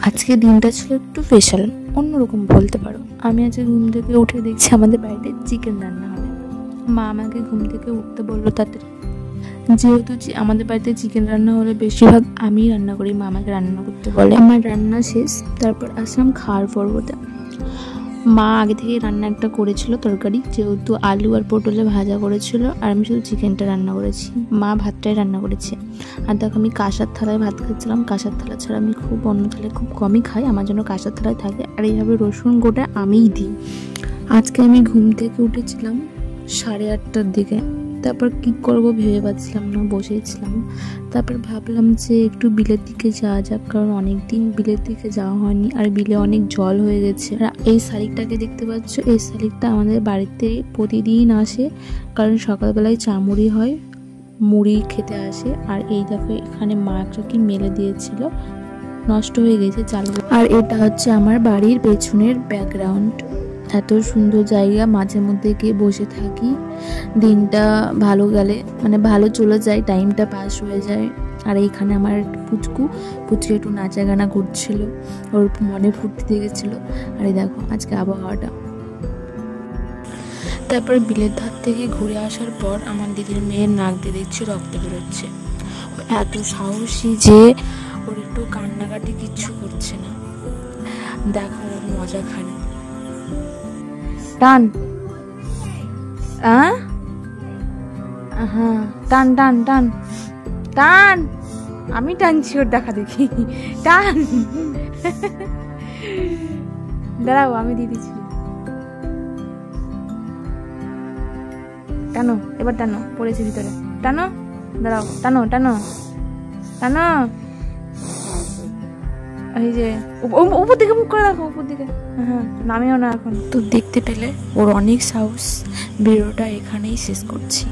আজকে দিনটা ছিল একটু স্পেশাল, অন্যরকম বলতে পারো। আমি আজকে ঘুম থেকে উঠে দেখছি আমাদের বাড়িতে চিকেন রান্না হবে। মা আমাকে ঘুম থেকে উঠতে বললো তাড়াতাড়ি, যেহেতু আমাদের বাড়িতে চিকেন রান্না হলে বেশিরভাগ আমিই রান্না করি, মা আমাকে রান্না করতে বলে। আমার রান্না শেষ, তারপর আসলাম খাওয়ার পর্বতে। মা আগে থেকে রান্না একটা করেছিল তরকারি, যেহেতু আলু আর পটলে ভাজা করেছিল, আর আমি শুধু চিকেনটা রান্না করেছি। মা ভাতটাই রান্না করেছে। আর দেখো আমি কাঁসার থালায় ভাত খাচ্ছিলাম। কাঁসার থালা ছাড়া আমি অন্য থালায় খুব কমই খাই, আমার জন্য কাঁসার থালায় থাকে। আর এইভাবে রসুন গোটা আমিই দিই। আজকে আমি ঘুম থেকে উঠেছিলাম 8:30টার দিকে। তারপর কি করব ভেবে পাচ্ছিলাম না, বসেছিলাম। তারপর ভাবলাম যে একটু বিলের দিকে যাওয়া যাক, কারণ অনেক দিন বিলের দিকে যাওয়া হয়নি, আর বিলে অনেক জল হয়ে গেছে। আর এই শালিকটাকে দেখতে পাচ্ছ, এই শালিকটা আমাদের বাড়িতে প্রতিদিন আসে, কারণ সকালবেলায় চামুড়ি হয়, মুড়ি খেতে আসে। আর এই দেখো এখানে মা একটা কি মেলে দিয়েছিল, নষ্ট হয়ে গেছে চালগুলো। আর এটা হচ্ছে আমার বাড়ির পেছনের ব্যাকগ্রাউন্ড। এত সুন্দর জায়গা, মাঝে মধ্যে গিয়ে বসে থাকি। দিনটা ভালো গেলে মানে ভালো চলে যায়, টাইমটা পাস হয়ে যায়। আর এইখানে আমার পুচকু একটু নাচা গানা করছিল, ওর মনে ফুর্তি দেখেছিলো। আর এই দেখো আজকে আবহাওয়াটা। তারপর বিলের ধার থেকে ঘুরে আসার পর আমার দিদির মেয়ের নাক দিয়ে দেখছি রক্ত বেরোচ্ছে। এত সাহসী যে ওর একটু কান্নাকাটি কিচ্ছু করছে না। দেখো ওর মজা খানে টান, হ্যাঁ টান টান টান টান, আমি টানছি ওর দেখা দেখি, টান। দাঁড়াও আমি দিয়ে দিচ্ছি, টানো এবার, টানো পড়েছে ভিতরে, টানো, দাঁড়াও, টানো টানো টানো। এই যে উপর দিকে মুখ করে রাখো, উপর দিকে, হ্যাঁ নামিও না এখন। তো দেখতে পেলে ওর অনেক সাহস। ভিডিওটা এখানেই শেষ করছি।